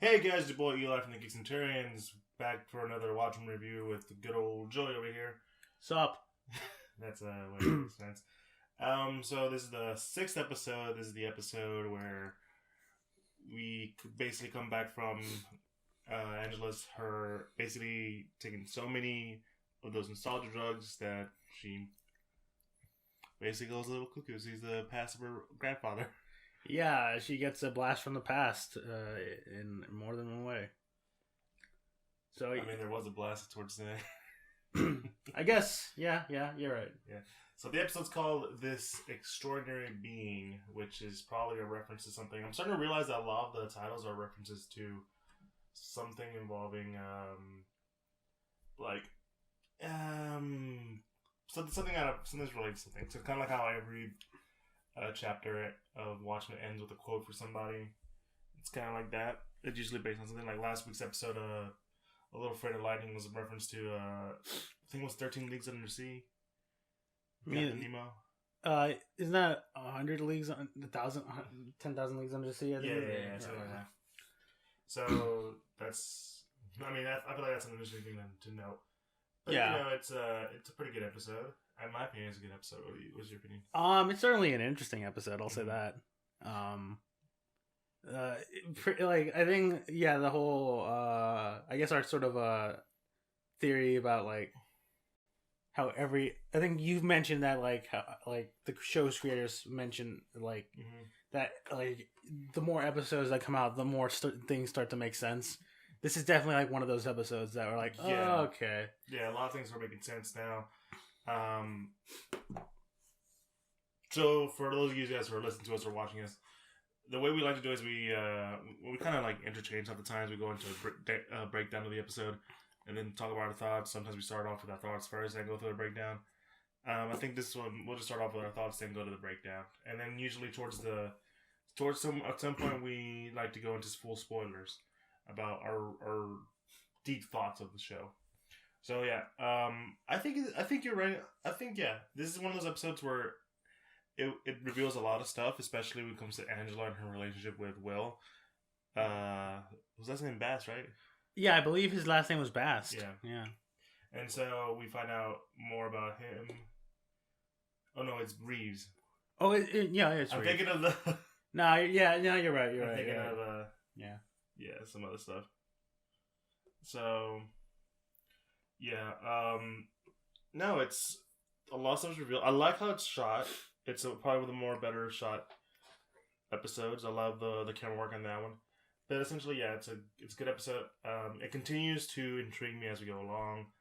Hey guys, it's your boy Eli from the Geek Centurions, back for another Watchmen review with the good old Joey over here. Sup? That's what it makes sense. So this is the 6th episode. This is the episode where we basically come back from Angela's her basically taking so many of those nostalgia drugs that she basically goes a little cuckoo. She's the past of her grandfather. Yeah, she gets a blast from the past in more than one way. So I mean, there was a blast towards the end. I guess, yeah, you're right. Yeah. So the episode's called This Extraordinary Being, which is probably a reference to something. I'm starting to realize that a lot of the titles are references to something involving, something's related to something. So kind of like how every chapter of Watchmen ends with a quote for somebody. It's kind of like that. It's usually based on something. Like last week's episode, A Little Afraid of Lightning was a reference to, I think it was 13 Leagues Under the Sea. Captain Nemo. Isn't that 100 leagues, 10,000 leagues under the sea? Yeah, something like that. So that's, I mean, I feel like that's an interesting thing to note. But, yeah, you know, it's a pretty good episode. In my opinion, it's a good episode. What's your opinion? It's certainly an interesting episode. I'll say that. I think, yeah, the whole, I guess our sort of theory about like how I think you've mentioned that like how like the show's creators mentioned like that like the more episodes that come out, the more things start to make sense. This is definitely like one of those episodes that were like, oh, okay. Yeah, a lot of things are making sense now. So for those of you guys who are listening to us or watching us, the way we like to do is we kind of like interchange at the times. We go into a breakdown of the episode and then talk about our thoughts. Sometimes we start off with our thoughts first and go through the breakdown. I think this one we'll just start off with our thoughts then go to the breakdown, and then usually at some point we like to go into full spoilers about our deep thoughts of the show. So yeah, I think you're right. I think this is one of those episodes where it reveals a lot of stuff, especially when it comes to Angela and her relationship with Will. Was that his name Bass, right? Yeah, I believe his last name was Bast. Yeah. And so we find out more about him. Oh no, it's Reeves. Oh, it's Reeves. I'm thinking of the. No, you're right. I'm thinking of some other stuff. So. Yeah, no, it's a lot of stuff's revealed. I like how it's shot. It's probably one of the more better shot episodes. I love the camera work on that one. But essentially, yeah, it's a good episode. It continues to intrigue me as we go along.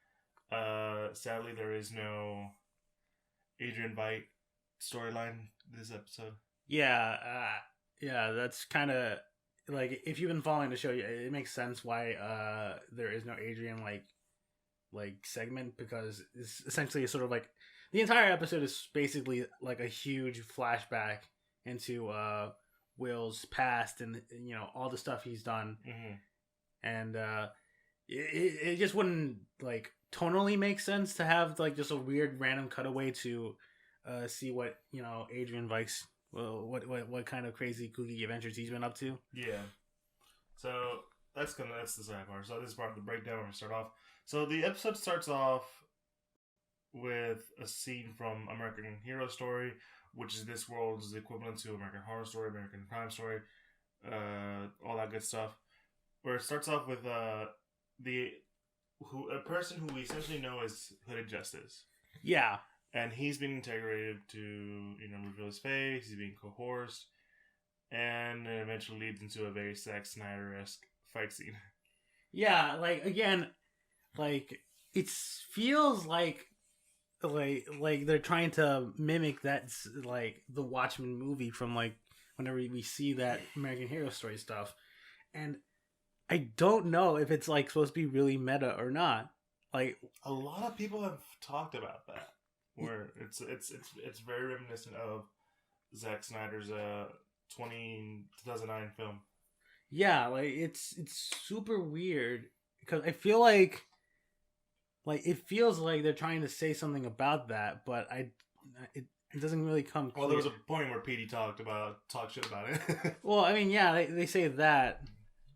Sadly, there is no Adrian Veidt storyline this episode. Yeah, that's kind of like if you've been following the show, it makes sense why there is no Adrian like segment, because it's essentially sort of like the entire episode is basically like a huge flashback into Will's past and all the stuff he's done, and it just wouldn't like tonally make sense to have like just a weird random cutaway to see what Adrian Veidt's what kind of crazy kooky adventures he's been up to. Yeah, so that's the second part. So this is part of the breakdown where we start off. So the episode starts off with a scene from American Hero Story, which is this world's equivalent to American Horror Story, American Crime Story, all that good stuff. Where it starts off with a person who we essentially know as Hooded Justice. Yeah. And he's being interrogated to, reveal his face, he's being coerced, and it eventually leads into a very Zack Snyder-esque fight scene. Yeah, like, again, like, it feels like they're trying to mimic that, like, the Watchmen movie from, like, whenever we see that American Hero Story stuff. And I don't know if it's, like, supposed to be really meta or not. Like, a lot of people have talked about that. Where it's very reminiscent of Zack Snyder's 2009 film. Yeah, like it's super weird because I feel like it feels like they're trying to say something about that, but it doesn't really come clear. Well, there was a point where Petey talked shit about it. Well, I mean, yeah, they say that,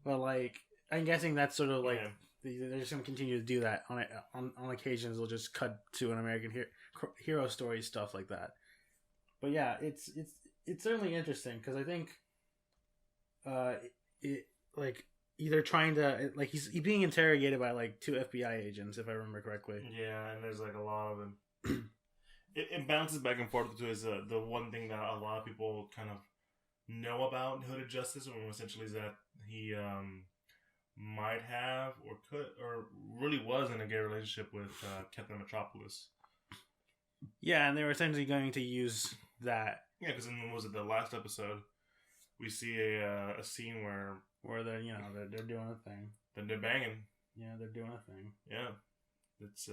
But like, I'm guessing that's sort of like Yeah. they're just gonna continue to do that on occasions. They'll just cut to an American hero story, stuff like that. But yeah, it's certainly interesting because I think, it like either trying to like he's being interrogated by like 2 FBI agents, if I remember correctly. Yeah, and there's like a lot of them. It bounces back and forth between the one thing that a lot of people kind of know about Hooded Justice, or essentially is that he might have or could or really was in a gay relationship with Captain Metropolis. Yeah, and they were essentially going to use that. Yeah, because in was it the last episode, we see a scene where they're they're doing a thing. Then they're banging. Yeah, they're doing a thing. Yeah, it's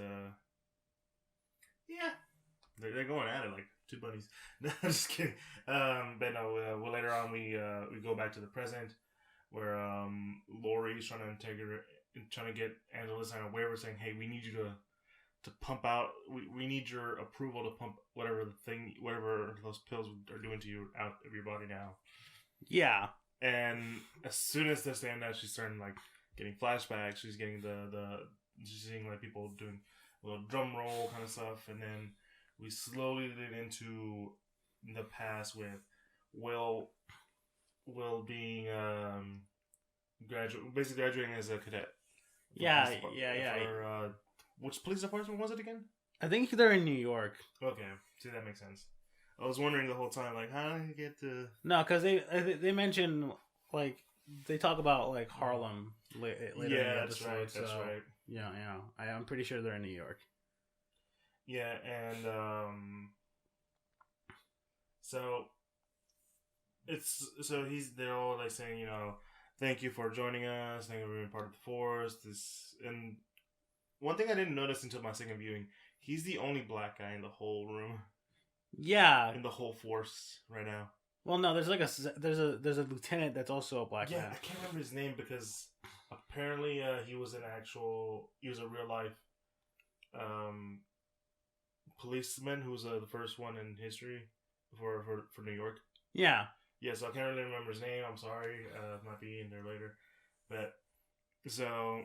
yeah, they're going at it like two bunnies. No, I'm just kidding. But no, well, later on we go back to the present where Lori's trying to get Angela to sign a waiver saying, hey, we need you to pump out. We need your approval to pump whatever those pills are doing to you out of your body now. Yeah. And as soon as they're saying that, she's starting like getting flashbacks. She's getting she's seeing like people doing a little drum roll kind of stuff, and then we slowly lead into the past with Will being basically graduating as a cadet. Yeah. For, which police department was it again? I think they're in New York. Okay, see, that makes sense. I was wondering the whole time, like, how did he get to... No, because they mention, like, they talk about, like, Harlem later in the episode. Right, that's right. Yeah, I'm pretty sure they're in New York. Yeah, and, they're all, like, saying, thank you for joining us, thank you for being part of the Force, and one thing I didn't notice until my second viewing, he's the only black guy in the whole room. Yeah, in the whole Force right now. Well, no, there's a lieutenant that's also a black man. I can't remember his name because apparently he was a real life policeman who was the first one in history for New York. Yeah, so I can't really remember his name. I'm sorry, it might be in there later, but so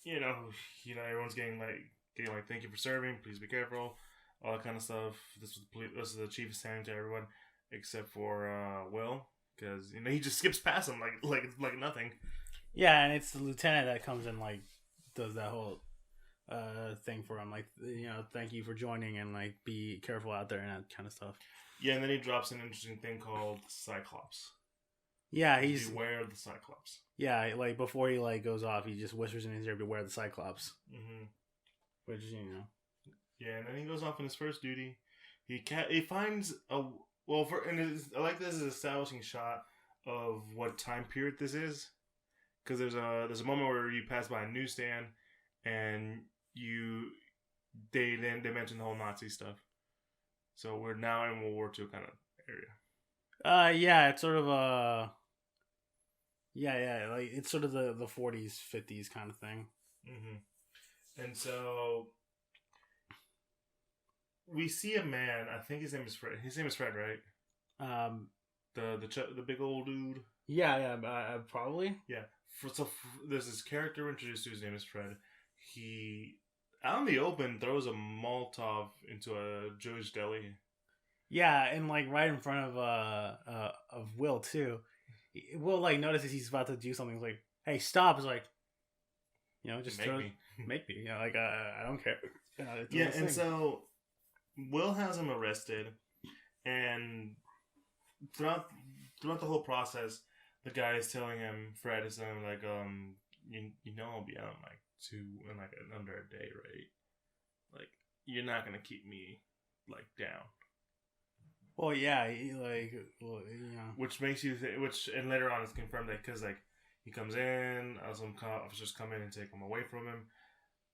everyone's getting like thank you for serving. Please be careful. All that kind of stuff. This is the chief is saying to everyone except for Will, because he just skips past him like nothing. Yeah, and it's the lieutenant that comes and like does that whole thing for him, like thank you for joining and like be careful out there and that kind of stuff. Yeah, and then he drops an interesting thing called Cyclops. Yeah, he's beware of the Cyclops. Yeah, like before he like goes off, he just whispers in his ear, "Beware the Cyclops." Mm-hmm. Which Yeah, and then he goes off on his first duty. He finds I like this is establishing shot of what time period this is, because there's a moment where you pass by a newsstand, and they mention the whole Nazi stuff. So we're now in World War II kind of area. Yeah, it's sort of like it's sort of the 40s, 50s kind of thing. Mm-hmm. And so we see a man. I think his name is Fred. His name is Fred, right? The big old dude. Yeah, probably. Yeah. There's this character introduced to. His name is Fred. He out in the open throws a Molotov into a Jewish deli. Yeah, and like right in front of Will too. Will like notices he's about to do something. He's like, "Hey, stop!" It's like, just make me. Like I don't care. And so Will has him arrested, and throughout the whole process, the guy is telling him, Fred is telling him like, I'll be out in under a day, right? Like, you're not gonna keep me like down. Well, yeah, Which makes you and later on it's confirmed that because like he comes in, some officers come in and take him away from him.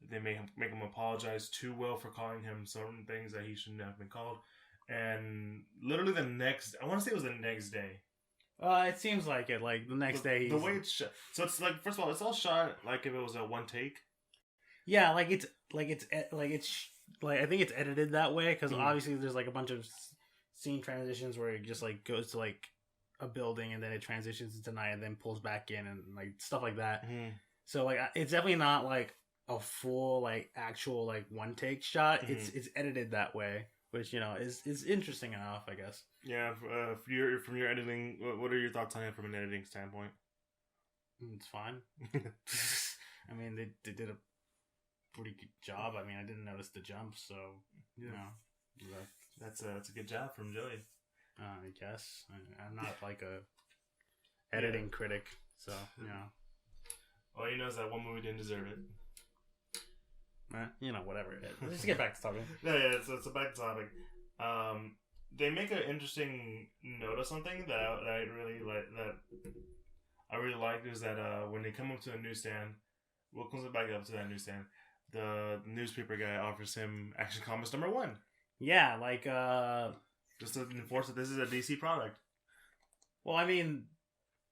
They make him apologize to Will for calling him certain things that he shouldn't have been called. And literally I want to say it was the next day. It seems like it. Like the next day, the way it's shot. So it's like, first of all, it's all shot like if it was a one take. Yeah, I think it's edited that way because obviously there's like a bunch of scene transitions where it just like goes to like a building and then it transitions into night and then pulls back in and like stuff like that. Mm-hmm. So like it's definitely not like a full like actual like one take shot. Mm-hmm. It's edited that way, which is interesting enough, I guess. Yeah, from your editing, what are your thoughts on it from an editing standpoint? It's fine. I mean, they did a pretty good job. I mean, I didn't notice the jumps, so that's a good job from Joey. I guess I'm not like a editing critic, so All you know is that one movie didn't deserve it. Whatever. Let's get back to talking. Yeah. So it's a back to topic. They make an interesting note of something that I really like. That I really liked is that when they come up to a newsstand, Will comes back up to that newsstand. The newspaper guy offers him Action Comics #1. Yeah, like just to enforce that this is a DC product. Well, I mean,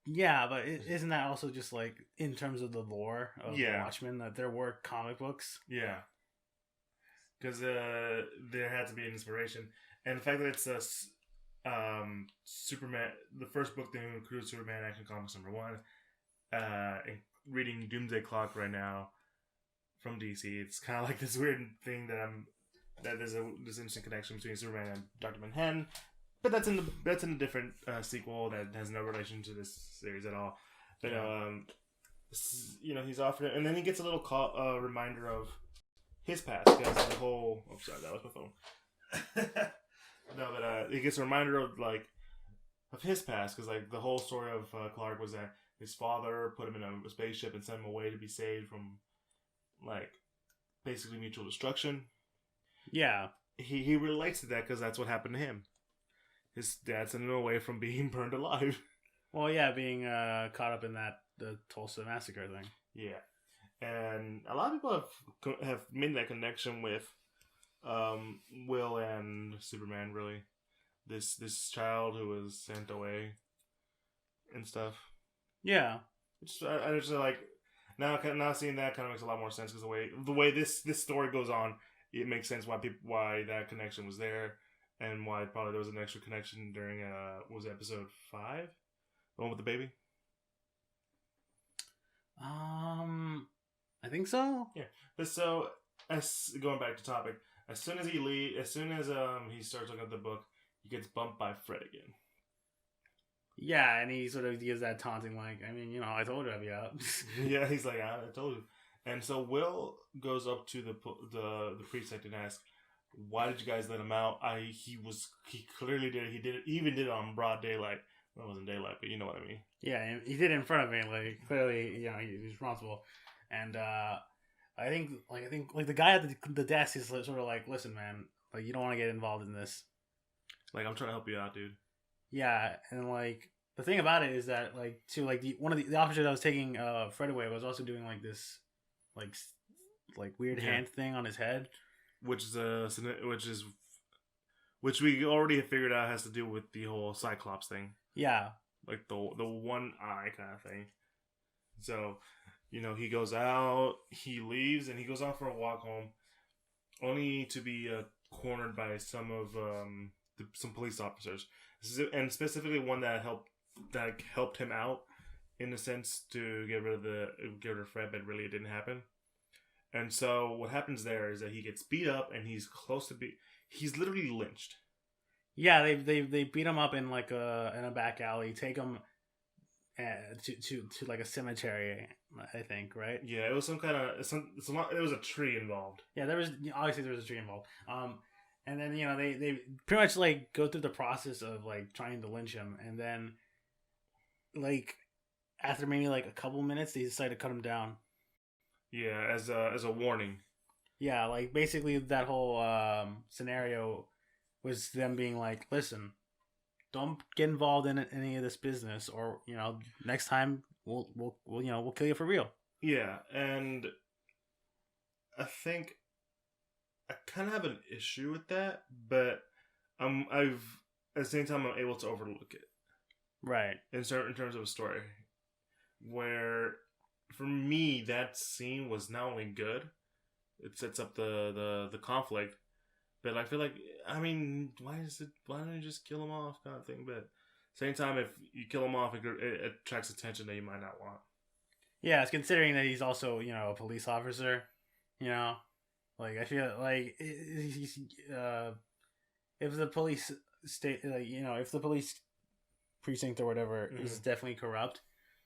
yeah, but isn't that also just like in terms of the lore of Watchmen that there were comic books? Yeah, because there had to be an inspiration, and the fact that it's a Superman, the first book that includes Superman Action Comics #1, and reading Doomsday Clock right now from DC, it's kind of like this weird thing that there's this interesting connection between Superman and Dr. Manhattan, but that's in a different sequel that has no relation to this series at all. But he's offered it, and then he gets a little reminder of his past because the whole. Oh, sorry, that was my phone. No, but he gets a reminder of his past because like the whole story of Clark was that his father put him in a spaceship and sent him away to be saved from like basically mutual destruction. Yeah, he relates to that because that's what happened to him. His dad sent him away from being burned alive. Well, yeah, being caught up in the Tulsa massacre thing. Yeah, and a lot of people have made that connection with Will and Superman. Really, this child who was sent away and stuff. Yeah, I just like now seeing that kind of makes a lot more sense because the way this story goes on, it makes sense why that connection was there and why probably there was an extra connection during what was it, episode 5, the one with the baby. I think so. Yeah, but so going back to topic, as soon as he starts looking at the book, he gets bumped by Fred again. Yeah, and he sort of gives that taunting, like, I mean, I told you I'd be out. Yeah, he's like, I told you. And so Will goes up to the precinct and asks, "Why did you guys let him out?" He clearly did it. He even did it on broad daylight. Well, it wasn't daylight, but you know what I mean. Yeah, he did it in front of me. Like clearly, he's responsible. And I think the guy at the desk is sort of like, "Listen, man, like you don't want to get involved in this. Like I'm trying to help you out, dude." Yeah, and like the thing about it is that like one of the officers that was taking Fred away was also doing like this like weird hand thing on his head, which we already have figured out has to do with the whole Cyclops thing. Yeah, like the one eye kind of thing. So, he goes out, he leaves, and he goes out for a walk home, only to be cornered by some police officers, and specifically one that helped him out in a sense to get rid of Fred, but really it didn't happen. And so what happens there is that he gets beat up, and he's literally lynched. Yeah, they beat him up in like in a back alley, take him to like a cemetery, I think, right? Yeah, it was some kind of there was a tree involved. Yeah, there was a tree involved. And then they pretty much like go through the process of like trying to lynch him, and then like after maybe like a couple minutes, they decide to cut him down. Yeah, as a warning. Yeah, like basically that whole scenario was them being like, "Listen, don't get involved in any of this business, or next time we'll kill you for real." Yeah, and I think I kind of have an issue with that, but at the same time I'm able to overlook it. Right. In terms of a story, where for me that scene was not only good, it sets up the conflict, but I feel like why don't you just kill him off kind of thing? But Same time, if you kill him off, it attracts attention that you might not want. Yeah, it's considering that he's also, you know, a police officer. You know, like I feel like he's if the police state, like, you know, if the police precinct or whatever is definitely corrupt,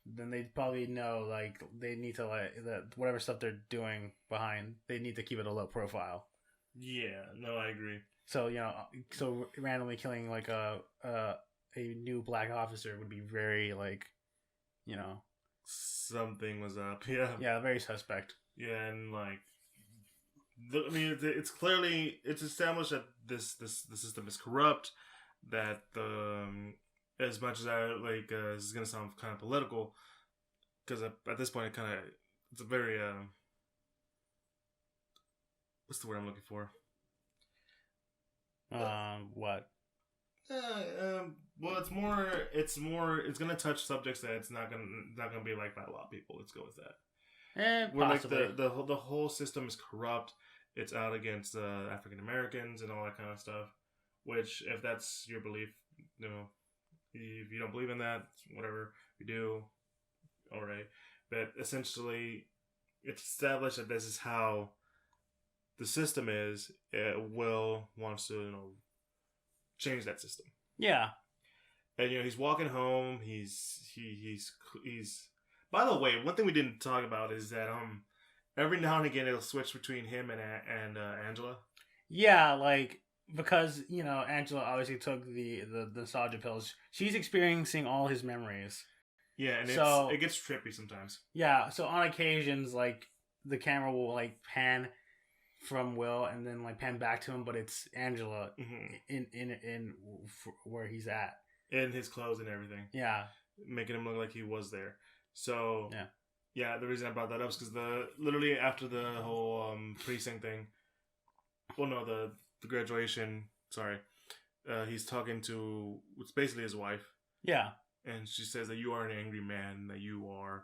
then they probably know like they need to like that whatever stuff they're doing behind, they need to keep it a low profile. Yeah, no, I agree. So, you know, so randomly killing like a new black officer would be very like, you know, something was up. Yeah, very suspect. Yeah, and like, I mean, it's established that the system is corrupt. That as much as this is gonna sound kind of political, because at this point it's a very what's the word I'm looking for? What? Well, it's gonna touch subjects that it's not gonna be liked by a lot of people. Let's go with that. Where Possibly. like the whole system is corrupt. It's out against African Americans and all that kind of stuff. Which, if that's your belief, you know, if you don't believe in that, whatever you do, all right. But essentially, it's established that this is how the system is. Will wants to, you know, change that system. Yeah. And, you know, he's walking home. He's. By the way, one thing we didn't talk about is that every now and again it'll switch between him and Angela. Yeah, like, because, you know, Angela obviously took the nostalgia pills. She's experiencing all his memories. Yeah, and it gets trippy sometimes. Yeah, so on occasions, like, the camera will like pan from Will and then like pan back to him, but it's Angela in where he's at, in his clothes and everything. Yeah, making him look like he was there. So yeah. The reason I brought that up is because literally after the whole precinct thing, well, no, the graduation. Sorry, he's talking to what's basically his wife. Yeah, and she says that you are an angry man. That you won't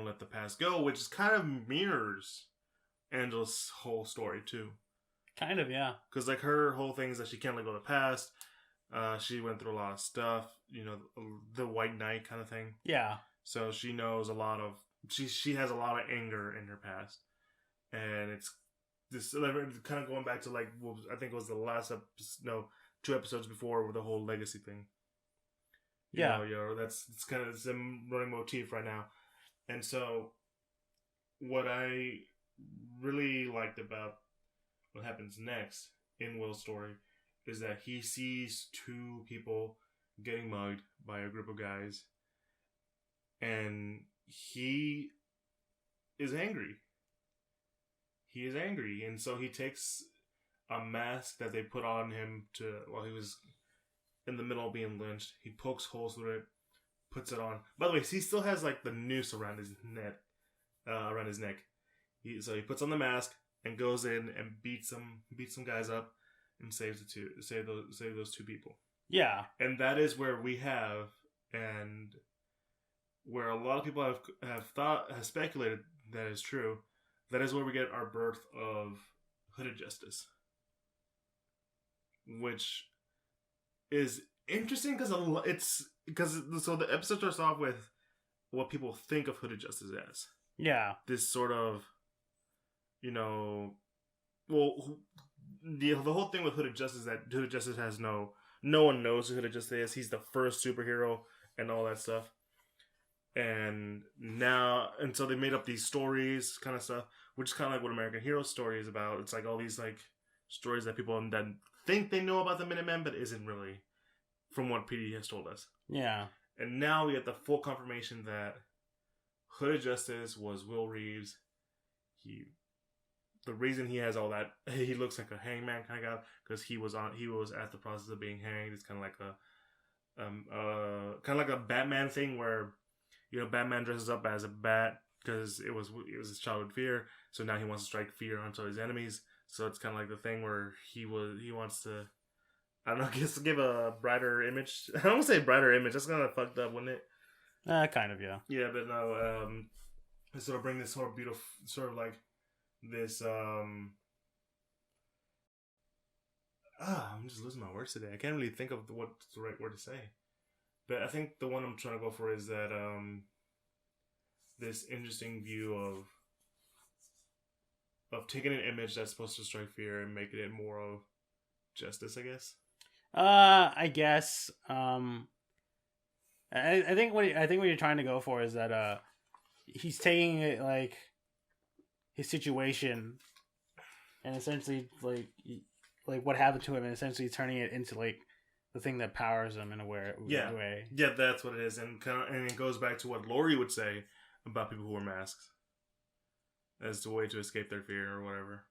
let the past go, which is kind of mirrors Angela's whole story too. Kind of, yeah. Because like her whole thing is that she can't let go of the past. She went through a lot of stuff, you know, the White Knight kind of thing. Yeah. So she knows a lot of she has a lot of anger in her past, and it's this kind of going back to like I think it was the last episode, 2 episodes before with the whole legacy thing. You know, it's kind of the running motif right now, and so what I really liked about what happens next in Will's story is that he sees 2 people getting mugged by a group of guys, and he is angry. He is angry, and so he takes a mask that they put on him while he was in the middle of being lynched. He pokes holes through it, puts it on. By the way, he still has like the noose around his neck. So he puts on the mask and goes in and beats some guys up and save those 2 people. Yeah. And that is where we have, and where a lot of people have speculated that is true, that is where we get our birth of Hooded Justice. Which is interesting because the episode starts off with what people think of Hooded Justice as. Yeah. This sort of, you know, well, the whole thing with Hooded Justice is that Hooded Justice has no one knows who Hooded Justice is. He's the first superhero and all that stuff. And so they made up these stories kind of stuff, which is kind of like what American Hero Story is about. It's like all these like stories that people that think they know about the Minutemen, but isn't really, from what PD has told us. Yeah. And now we get the full confirmation that Hooded Justice was Will Reeves. The reason he has all that, he looks like a hangman kind of guy, because he was at the process of being hanged. It's kind of like a Batman thing where, you know, Batman dresses up as a bat because it was his childhood fear. So now he wants to strike fear onto his enemies. So it's kind of like the thing where he wants to, I don't know, I guess give a brighter image. I don't want to say brighter image. That's kind of fucked up, wouldn't it? Kind of, yeah. Yeah, but no, sort of bring this sort of beautiful, sort of like this, I'm just losing my words today. I can't really think of what's the right word to say. But I think the one I'm trying to go for is that this interesting view of taking an image that's supposed to strike fear and making it more of justice, I guess. I guess. I think what you're trying to go for is that he's taking it like his situation and essentially like what happened to him and essentially turning it into like the thing that powers him in a way. Yeah, that's what it is, and it goes back to what Laurie would say about people who wear masks as the way to escape their fear or whatever.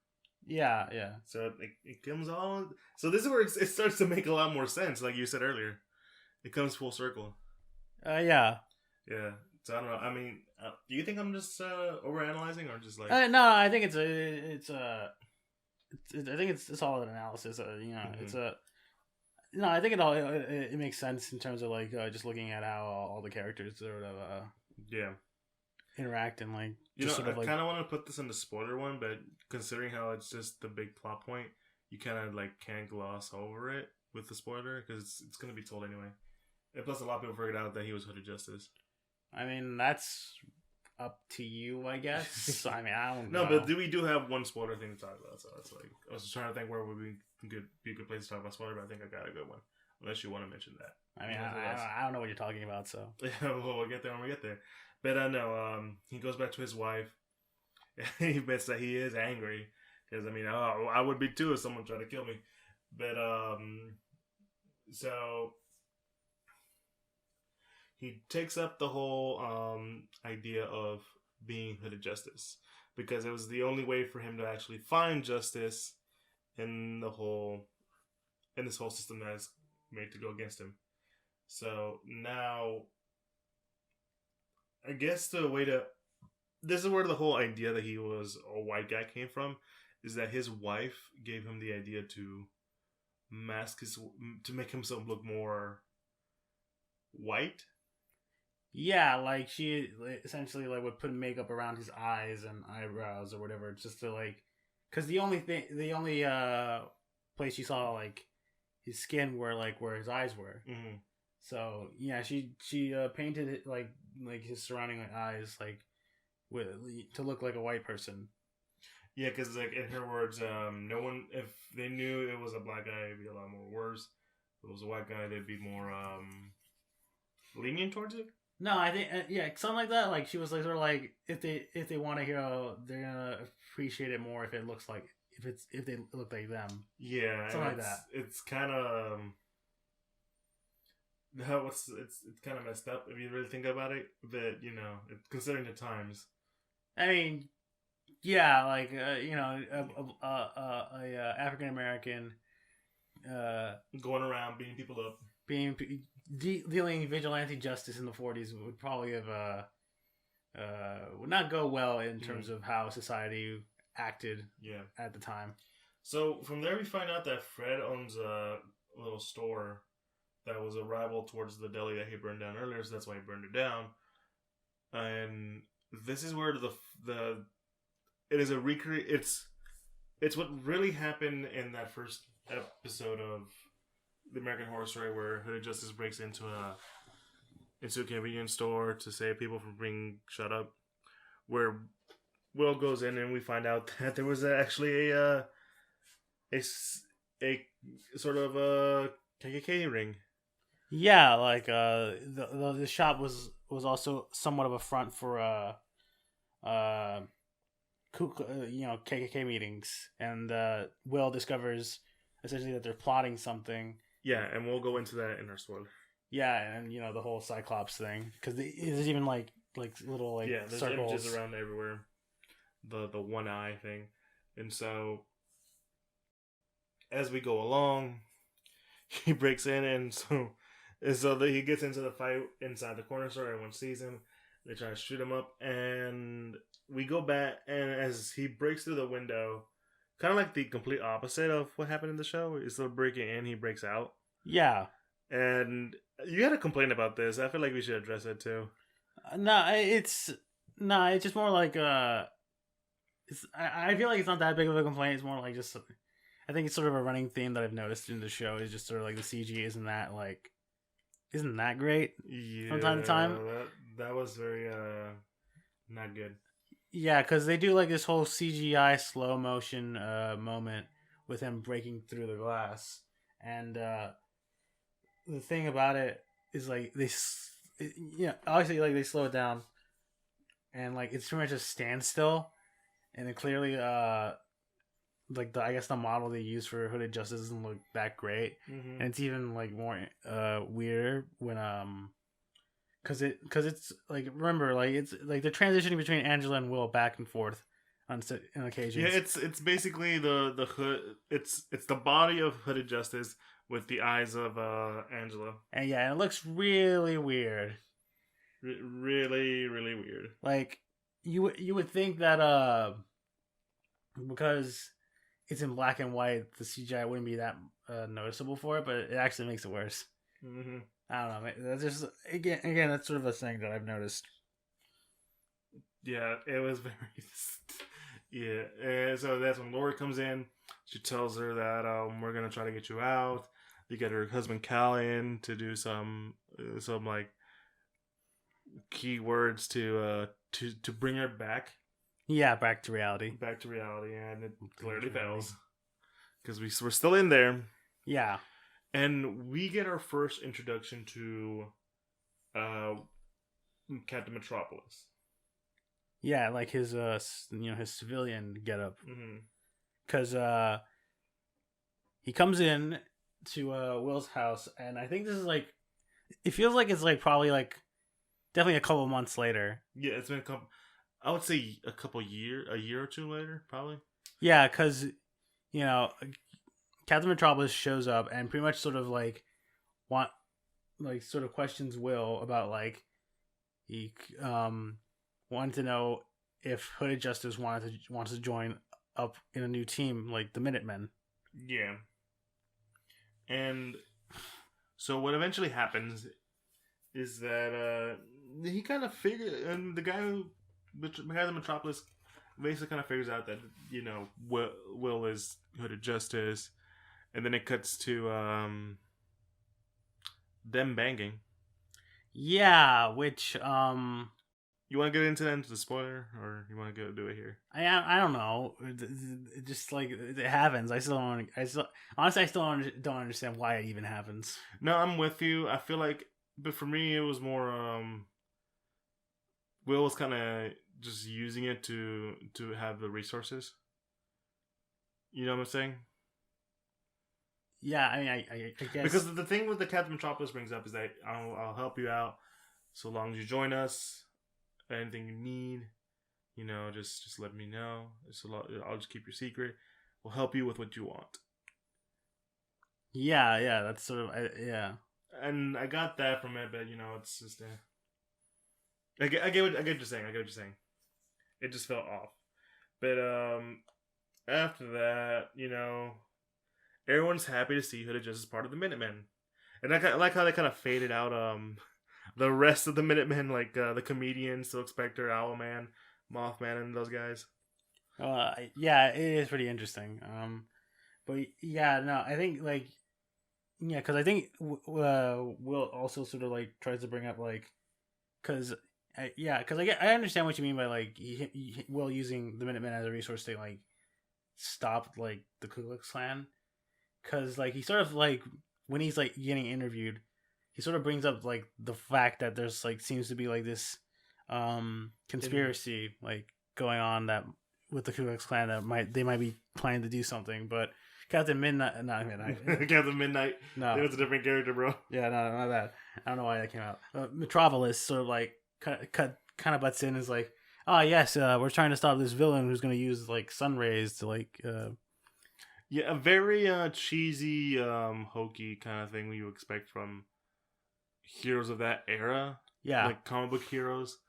Yeah. So it comes all. So this is where it starts to make a lot more sense, like you said earlier. It comes full circle. Yeah. Yeah. So I don't know. I mean, do you think I'm just overanalyzing or just like? No, I think I think it's a solid analysis. It's a. No, I think it makes sense in terms of like just looking at how all the characters sort of interact and like. I sort of like, kind of want to put this in the spoiler one, but considering how it's just the big plot point, you kind of like can't gloss over it with the spoiler because it's going to be told anyway. And plus, a lot of people figured out that he was Hooded Justice. I mean, that's up to you, I guess. I mean, I don't know. No, but we do have one spoiler thing to talk about, so it's like I was just trying to think where would be a good place to talk about spoiler, but I think I got a good one. Unless you want to mention that. I mean, I don't know what you're talking about, so. Yeah, well, we'll get there when we get there. But no, he goes back to his wife. He admits that he is angry. Because, I mean, I would be too if someone tried to kill me. But, so, he takes up the whole idea of being Hooded Justice. Because it was the only way for him to actually find justice in this whole system that is made to go against him. So now, I guess this is where the whole idea that he was a white guy came from, is that his wife gave him the idea to to make himself look more white. Yeah, like she essentially like would put makeup around his eyes and eyebrows or whatever, just to like, because the only place you saw like his skin where his eyes were. Mm-hmm. So yeah, she painted it like his surrounding eyes like to look like a white person. Yeah, because like in her words, no one, if they knew it was a black guy, it'd be a lot more worse. If it was a white guy, they'd be more lenient towards it. No, I think something like that. Like she was like sort of like if they want to hear, they're gonna appreciate it more if it looks like if they look like them. Yeah, something like that. It's kind of it's kind of messed up if you really think about it. But considering the times. I mean, yeah, like a African American going around beating people up, dealing vigilante justice in the 40s would probably have would not go well in terms of how society acted at the time. So from there we find out that Fred owns a little store that was a rival towards the deli that he burned down earlier, so that's why he burned it down. And this is where it is a it's what really happened in that first episode of the American Horror Story, where Hooded Justice breaks into a convenience store to save people from being shut up. Where Will goes in and we find out that there was actually a sort of a KKK ring. Yeah, like the shop was also somewhat of a front for KKK meetings, and Will discovers essentially that they're plotting something. Yeah, and we'll go into that in our spoiler. Yeah, and the whole Cyclops thing, because there's even like little there's circles. Images around everywhere. The one eye thing, and so as we go along, he breaks in, and so he gets into the fight inside the corner store. Everyone sees him. They try to shoot him up, and we go back, and as he breaks through the window, kind of like the complete opposite of what happened in the show. Instead of breaking in, he breaks out. Yeah. And you had a complaint about this. I feel like we should address it too. It's just more like I feel like it's not that big of a complaint. It's more like just I think it's sort of a running theme that I've noticed in the show is just sort of like the CG isn't that great from time to time. That was very not good. Yeah, because they do like this whole CGI slow motion moment with him breaking through the glass, and the thing about it is like obviously like they slow it down, and like it's pretty much a standstill, and then clearly like I guess the model they use for Hooded Justice doesn't look that great, and it's even like more weirder when because it's like remember like it's like the transitioning between Angela and Will back and forth on occasions. Yeah, it's basically the hood. It's the body of Hooded Justice with the eyes of Angela. And yeah, it looks really weird. Really, really weird. Like you would think that because it's in black and white, the CGI wouldn't be that noticeable for it, but it actually makes it worse. Mm-hmm. I don't know. That's just again that's sort of a thing that I've noticed. Yeah, it was very. Yeah, and so that's when Lori comes in. She tells her that we're gonna try to get you out. You get her husband Cal in to do some like keywords to bring her back. Yeah, back to reality. Back to reality, and it clearly fails because we're still in there. Yeah. And we get our first introduction to Captain Metropolis. Yeah, like his his civilian getup. Because he comes in to Will's house, and I think this is like it feels like it's like probably like definitely a couple months later. Yeah, it's been a couple. I would say a year or two later, probably. Yeah, because Captain Metropolis shows up and pretty much sort of like sort of questions Will about like he wanted to know if Hooded Justice wants to join up in a new team like the Minutemen. Yeah. And so what eventually happens is that he kind of and the guy the Metropolis basically kind of figures out that Will is Hooded Justice. And then it cuts to them banging. Yeah, which you want to get into that into the spoiler, or you want to go do it here? I don't know. It just like it happens. I still don't understand why it even happens. No, I'm with you. I feel like, but for me, it was more Will was kind of just using it to have the resources. You know what I'm saying? Yeah, I mean, I guess because the thing with the Captain Metropolis brings up is that I'll help you out so long as you join us. Anything you need, just let me know. I'll just keep your secret. We'll help you with what you want. Yeah, that's sort of yeah. And I got that from it, but it's just I get what you're saying. I get what you're saying. It just felt off. But after that, everyone's happy to see Hooded Justice as part of the Minutemen. And I like how they kind of faded out the rest of the Minutemen, like the comedian, Silk Spectre, Owlman, Mothman, and those guys. Yeah, it is pretty interesting. But yeah, no, I think because I think Will also sort of like tries to bring up because I understand what you mean by like Will using the Minutemen as a resource to like stop like the Ku Klux Klan. Because like he sort of like when he's like getting interviewed, he sort of brings up like the fact that there's like seems to be like this conspiracy like going on that with the Ku Klux Klan that they might be planning to do something. But Captain Midnight, not Midnight, Captain Midnight. No, it was a different character, bro. Yeah, no, not that. I don't know why that came out. Metropolis sort of like kind of butts in and is like, oh yes, we're trying to stop this villain who's going to use like sun rays to like. Yeah, a very cheesy, hokey kind of thing you expect from heroes of that era. Yeah, like comic book heroes.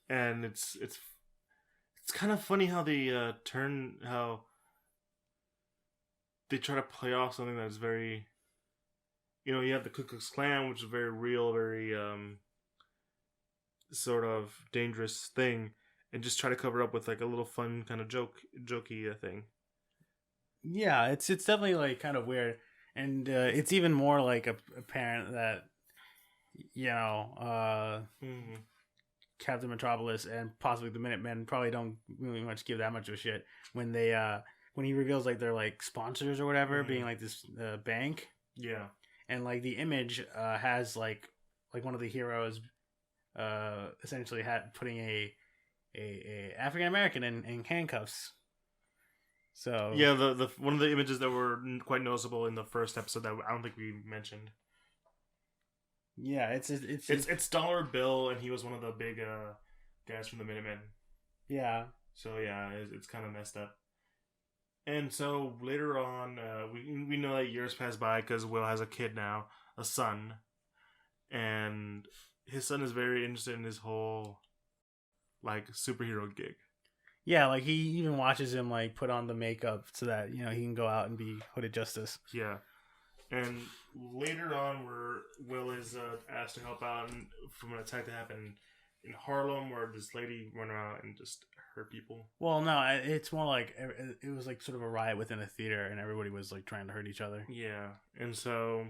And it's kind of funny how they how they try to play off something that's very, you have the Ku Klux Klan, which is a very real, very sort of dangerous thing, and just try to cover up with like a little fun kind of jokey thing. Yeah, it's definitely like kind of weird, and it's even more like apparent that Mm-hmm. Captain Metropolis and possibly the Minutemen probably don't really much give that much of a shit when when he reveals like they're like sponsors or whatever, being like this bank. Yeah. And like the image has like one of the heroes essentially putting a African American in handcuffs. So yeah, the one of the images that were quite noticeable in the first episode that I don't think we mentioned. Yeah, it's Dollar Bill, and he was one of the big guys from the Minutemen. Yeah. So yeah, it's kind of messed up. And so later on, we know that years pass by because Will has a kid now, a son, and his son is very interested in this whole like superhero gig. Yeah, like he even watches him like put on the makeup so that he can go out and be Hooded Justice. Yeah, and later on, where Will is asked to help out from an attack that happened in Harlem, where this lady went around and just hurt people. Well, no, it's more like it was like sort of a riot within a theater, and everybody was like trying to hurt each other. Yeah, and so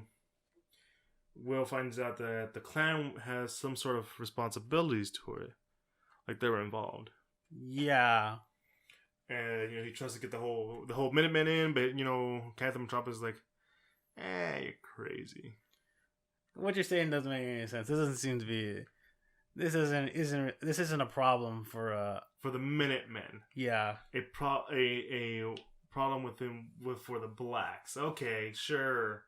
Will finds out that the clan has some sort of responsibilities to it, like they were involved. Yeah, and he tries to get the whole Minutemen in, but Captain Metropolis is like, you're crazy. What you're saying doesn't make any sense. This doesn't seem to be. This isn't a problem for the Minutemen. Yeah, a problem for the blacks. Okay, sure.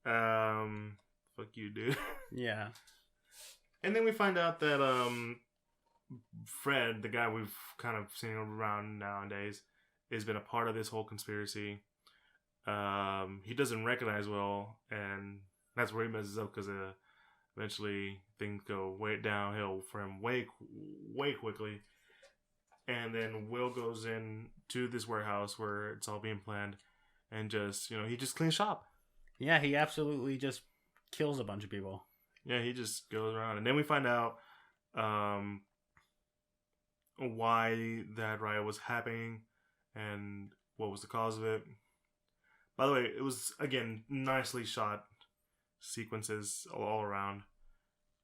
Fuck you, dude. Yeah. And then we find out that Fred, the guy we've kind of seen around nowadays, has been a part of this whole conspiracy. He doesn't recognize Will, and that's where he messes up because eventually things go way downhill for him way quickly. And then Will goes in to this warehouse where it's all being planned, and he just cleans shop. Yeah, he absolutely just kills a bunch of people. Yeah, he just goes around, and then we find out why that riot was happening and what was the cause of it. By the way, it was, again, nicely shot sequences all around.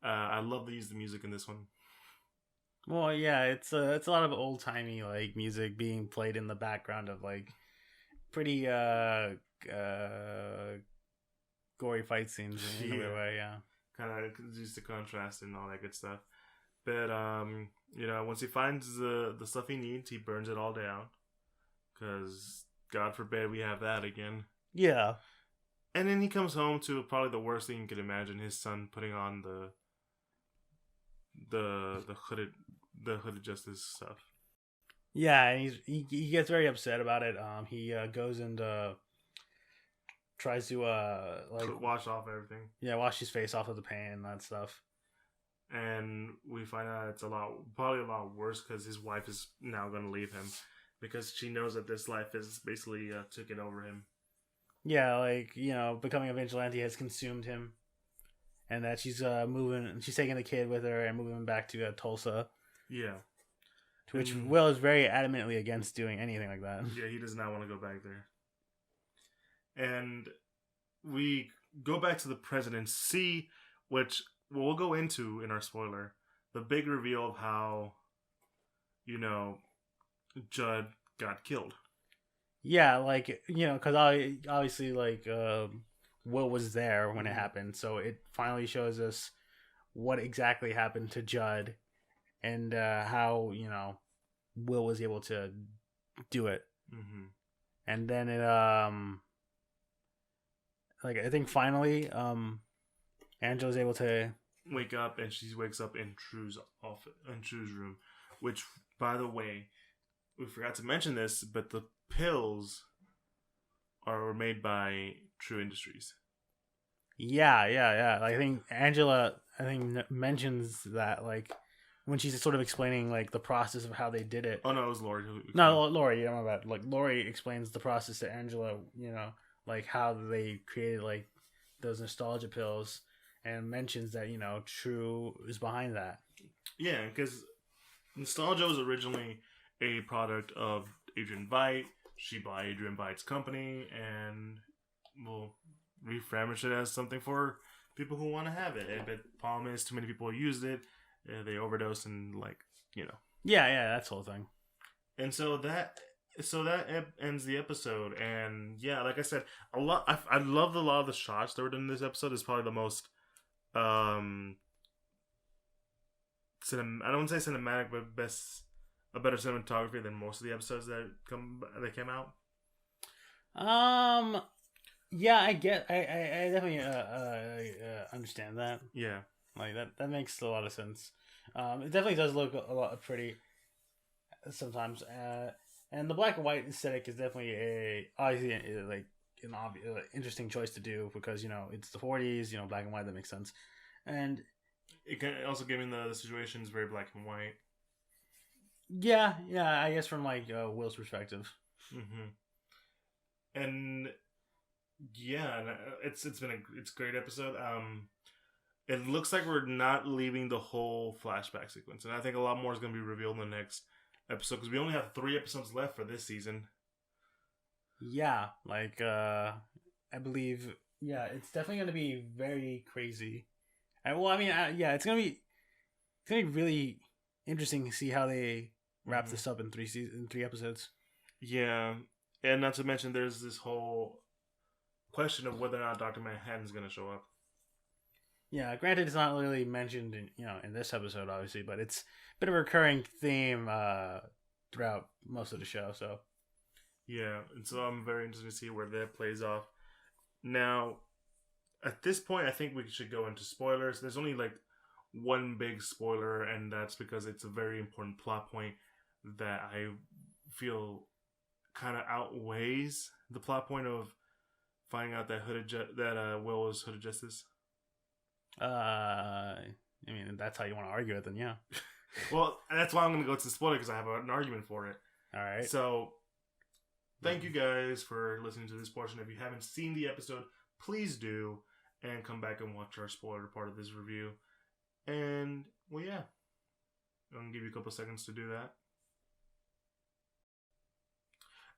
I love to use the music in this one. Well, yeah, it's a lot of old timey like music being played in the background of like pretty gory fight scenes in a weird way. Yeah, kind of just the contrast and all that good stuff. But once he finds the stuff he needs, he burns it all down because God forbid we have that again. Yeah. And then he comes home to probably the worst thing you could imagine: his son putting on the hooded justice stuff. Yeah, and he gets very upset about it. He goes and tries to wash off everything. Yeah, wash his face off of the paint and that stuff. And we find out it's probably a lot worse because his wife is now going to leave him because she knows that this life is basically taken over him. Yeah, like, becoming a vigilante has consumed him. And that she's she's taking the kid with her and moving him back to Tulsa. Yeah. To which Will is very adamantly against doing anything like that. Yeah, he does not want to go back there. And we go back to the presidency, which we'll go into in our spoiler. The big reveal of how, Judd got killed. Yeah, like, because obviously, like, Will was there when it happened, so it finally shows us what exactly happened to Judd and how, Will was able to do it. Mm-hmm. And then it, I think finally, Angela's able to wake up, and she wakes up in True's room, which, by the way, we forgot to mention this, but the pills are made by True Industries. Yeah. I think Angela, mentions that, like, when she's sort of explaining, like, the process of how they did it. Oh, no, it was Lori. No, Lori, my bad. Like, Lori explains the process to Angela, like, how they created, like, those nostalgia pills, and mentions that, True is behind that. Yeah, because nostalgia was originally a product of Adrian Veidt, Adrian by its company and will refurbish it as something for people who want to have it. If the problem is too many people used it, they overdose and Yeah, that's the whole thing. And so that ends the episode. And yeah, like I said, I loved a lot of the shots that were done in this episode. It's probably the most I don't want to say cinematic, but a better cinematography than most of the episodes that came out. Yeah, I definitely understand that. Yeah, like that makes a lot of sense. It definitely does look a lot pretty sometimes. And the black and white aesthetic is definitely obviously an obvious interesting choice to do because it's the 40s, black and white, that makes sense. And it can also give me the situations very black and white. Yeah, I guess from Will's perspective. Mm-hmm. And yeah, it's a great episode. It looks like we're not leaving the whole flashback sequence, and I think a lot more is going to be revealed in the next episode because we only have 3 episodes left for this season. Yeah, I believe. Yeah, it's definitely going to be very crazy. It's going to be really interesting to see how they wrap this up in 3 episodes. Yeah, and not to mention, there's this whole question of whether or not Dr. Manhattan's going to show up. Yeah, granted, it's not really mentioned in this episode, obviously, but it's a bit of a recurring theme throughout most of the show. So, yeah, and so I'm very interested to see where that plays off. Now, at this point, I think we should go into spoilers. There's only one big spoiler, and that's because it's a very important plot point that I feel kind of outweighs the plot point of finding out that Will was Hooded Justice. If that's how you want to argue it, then yeah. Well, that's why I'm going to go to the spoiler because I have an argument for it. All right. So, thank you guys for listening to this portion. If you haven't seen the episode, please do, and come back and watch our spoiler part of this review. And, well, yeah. I'm going to give you a couple seconds to do that.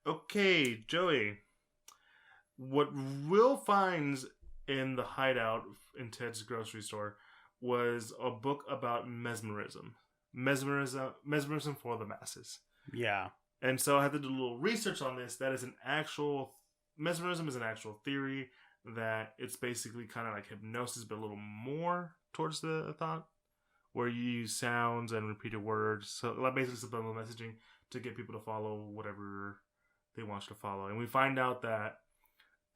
Okay, Joey. What Will finds in the hideout in Ted's grocery store was a book about mesmerism. Mesmerism for the masses. Yeah. And so I had to do a little research on this. Mesmerism is an actual theory that it's basically kind of like hypnosis, but a little more towards the thought, where you use sounds and repeated words. So basically subliminal messaging to get people to follow whatever they want you to follow. And we find out that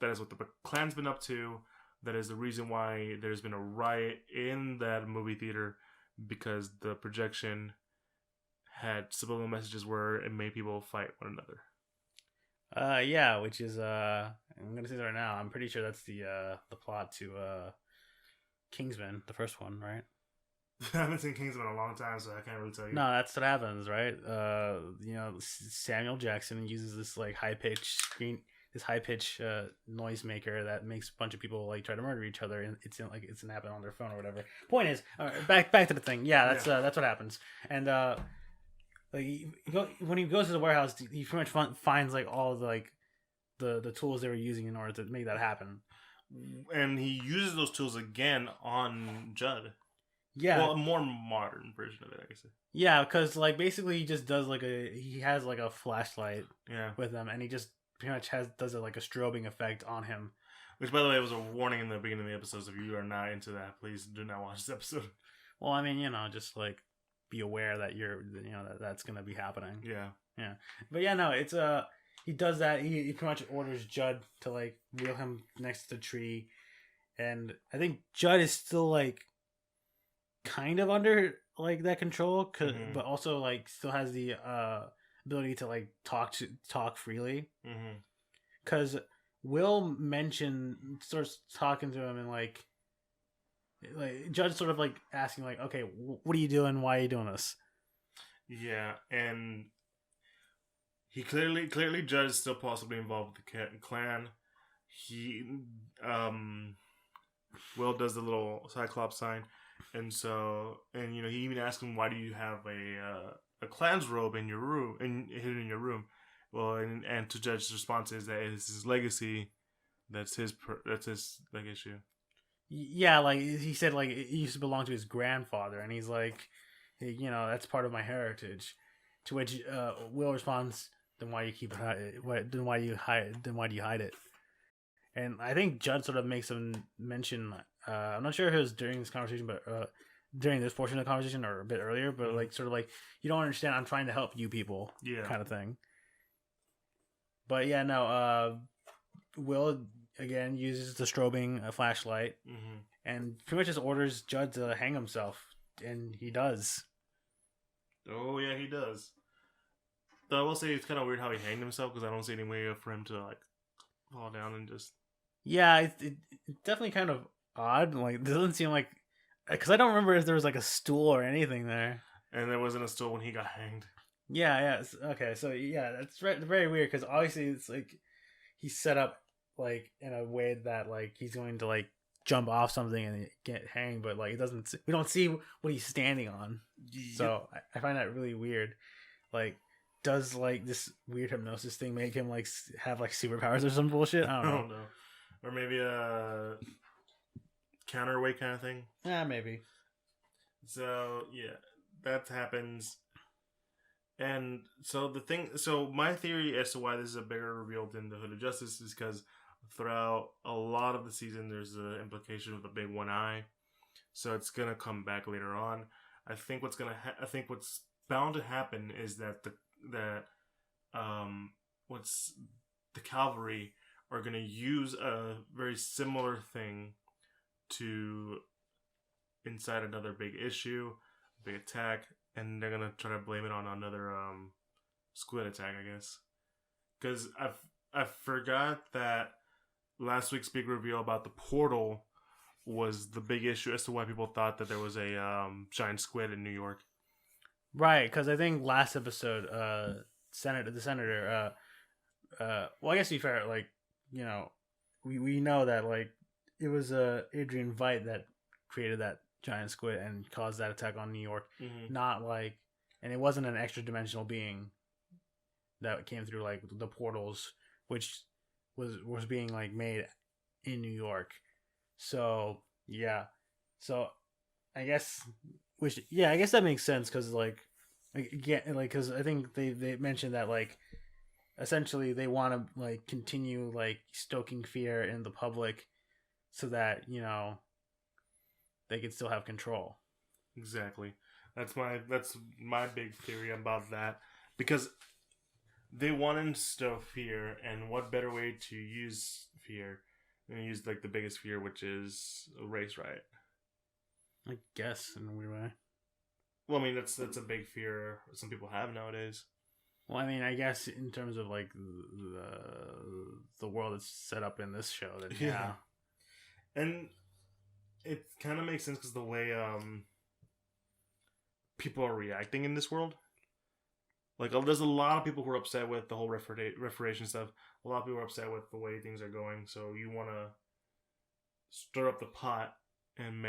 is what the Klan's been up to. That is the reason why there's been a riot in that movie theater, because the projection had subliminal messages where it made people fight one another. Yeah, which is I'm gonna say that right now. I'm pretty sure that's the plot to Kingsman, the first one, right? I haven't seen Kingsman in a long time, so I can't really tell you. No, that's what happens, right? Samuel Jackson uses this high pitch noise maker that makes a bunch of people try to murder each other, and it's happening on their phone or whatever. Point is, back to the thing. Yeah, that's what happens. And when he goes to the warehouse, he pretty much finds all of the tools they were using in order to make that happen. And he uses those tools again on Judd. Yeah. Well, a more modern version of it, I guess. Yeah, because basically he just does he has a flashlight. Yeah. With him, and he just pretty much does a strobing effect on him. Which, by the way, was a warning in the beginning of the episode. So if you are not into that, please do not watch this episode. Well, I mean, just be aware that that's gonna be happening. Yeah. Yeah. But yeah, no, it's he does that. He pretty much orders Judd to wheel him next to the tree, and I think Judd is still kind of under that control, but also still has the ability to talk freely. Because Will starts talking to him, and Judd sort of asking okay, what are you doing? Why are you doing this? Yeah, and he clearly Judd is still possibly involved with the Klan. He Will does the little Cyclops sign, and he even asks him, why do you have a Klan's robe in your room, hidden in your room? Well, and to Judge's response is that it's his legacy. That's his like issue. Yeah, like he said, like it used to belong to his grandfather, and he's like, hey, that's part of my heritage. To which Will responds, "Then why you keep it? Then why do you hide? Then why do you hide it?" And I think Judd sort of makes some mention. I'm not sure if it was during this conversation, but during this portion of the conversation or a bit earlier, but like sort of like, you don't understand. I'm trying to help you people, kind of thing. But yeah, no. Will again uses the strobing flashlight, and pretty much just orders Judd to hang himself, and he does. Oh yeah, he does. Though I will say it's kind of weird how he hanged himself, because I don't see any way for him to like fall down and just. Yeah, it's definitely kind of odd. Like, it doesn't seem like, because I don't remember if there was like a stool or anything there. And there wasn't a stool when he got hanged. Yeah. Okay, so yeah, that's very weird, because obviously it's like he's set up like in a way that like he's going to like jump off something and get hanged, but like it doesn't. We don't see what he's standing on. So I find that really weird. Like, does like this weird hypnosis thing make him like have like superpowers or some bullshit? I don't know. Or maybe a counterweight kind of thing. Yeah, maybe. So yeah, that happens. And so my theory as to why this is a bigger reveal than the Hood of Justice is because throughout a lot of the season, there's the implication of the big one eye. So it's gonna come back later on. I think what's bound to happen is that the cavalry are gonna use a very similar thing to incite another big issue, big attack, and they're gonna try to blame it on another squid attack, I guess. Because I forgot that last week's big reveal about the portal was the big issue as to why people thought that there was a giant squid in New York. Right, because I think last episode, the senator, well, I guess to be fair, like, we know that like it was Adrian Veidt that created that giant squid and caused that attack on New York. Not like, and it wasn't an extra dimensional being that came through like the portals, which was being like made in New York. So yeah, so I guess that makes sense, because like again, like, because I think they mentioned that like essentially they want to like continue like stoking fear in the public so that they can still have control. Exactly. That's my big theory about that, because they want to instill fear, and what better way to use fear than use like the biggest fear, which is a race riot. I guess in a weird way. Well, I mean that's a big fear some people have nowadays. Well, I mean, I guess in terms of like the world that's set up in this show, then yeah. And it kind of makes sense because the way people are reacting in this world. Like, there's a lot of people who are upset with the whole reformation stuff. A lot of people are upset with the way things are going. So you want to stir up the pot and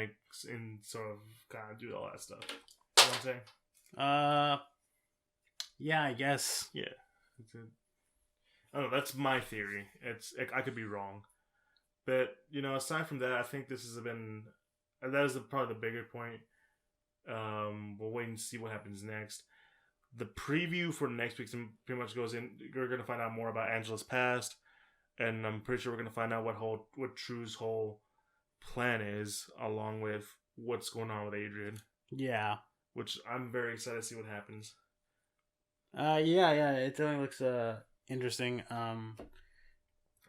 sort of kind of do all that stuff. You know what I'm saying? Yeah, I guess. Yeah. I don't know. That's my theory. I could be wrong. But, aside from that, I think this has been... That is probably the bigger point. We'll wait and see what happens next. The preview for next week pretty much goes in... We're going to find out more about Angela's past. And I'm pretty sure we're going to find out what True's whole plan is, along with what's going on with Adrian. Yeah. Which I'm very excited to see what happens. Yeah. It definitely looks interesting.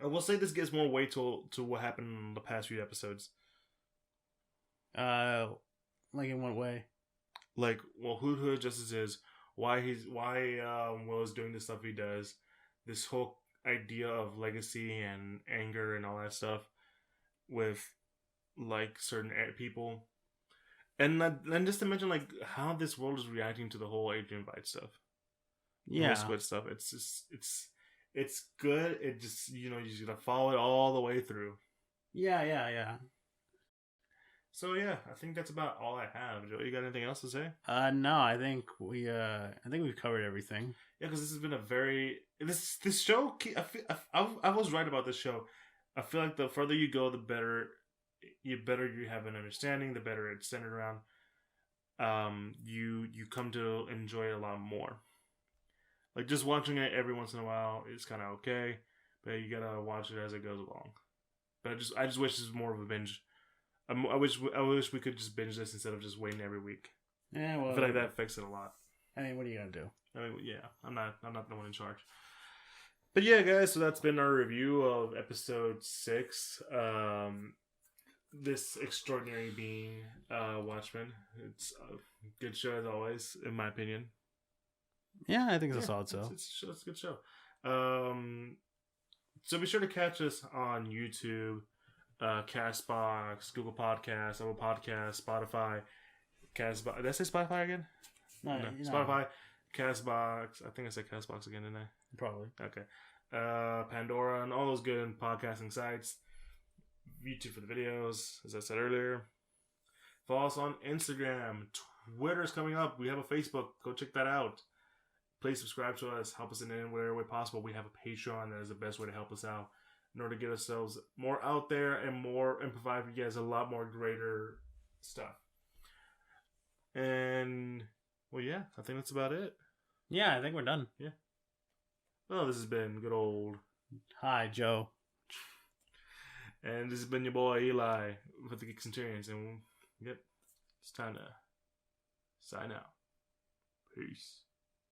I will say this gives more weight to what happened in the past few episodes. Like in what way? Like, well, who Justice is, why Will is doing the stuff he does, this whole idea of legacy and anger and all that stuff with like certain people, and just to mention like how this world is reacting to the whole Adrian Veidt stuff. Yeah, the whole squid stuff. It's just it's good. It just you just gotta follow it all the way through. Yeah. So yeah, I think that's about all I have. Joe, you got anything else to say? No, I think we've covered everything. Yeah, because this has been a very this show. I was right about this show. I feel like the further you go, the better you have an understanding. The better it's centered around. You come to enjoy it a lot more. Like just watching it every once in a while is kind of okay, but you gotta watch it as it goes along. But I just wish this was more of a binge. I wish we could just binge this instead of just waiting every week. Yeah, well, I feel like that affects it a lot. I mean, what are you gonna do? I mean, yeah, I'm not the one in charge. But yeah, guys, so that's been our review of episode 6. This extraordinary being, Watchmen. It's a good show as always, in my opinion. Yeah, I think it's a solid show. It's a good show. So be sure to catch us on YouTube, Castbox, Google Podcasts, Apple Podcasts, Spotify, Castbox. Did I say Spotify again? No. Spotify, Castbox. I think I said Castbox again, didn't I? Probably. Okay. Pandora and all those good podcasting sites. YouTube for the videos, as I said earlier. Follow us on Instagram. Twitter's coming up. We have a Facebook. Go check that out. Please subscribe to us. Help us in any way possible. We have a Patreon. That is the best way to help us out in order to get ourselves more out there and provide for you guys a lot more greater stuff. And, well, yeah, I think that's about it. Yeah, I think we're done. Yeah. Well, this has been good old... Hi, Joe. And this has been your boy Eli with the Geek Centurions. And, yep, it's time to sign out. Peace.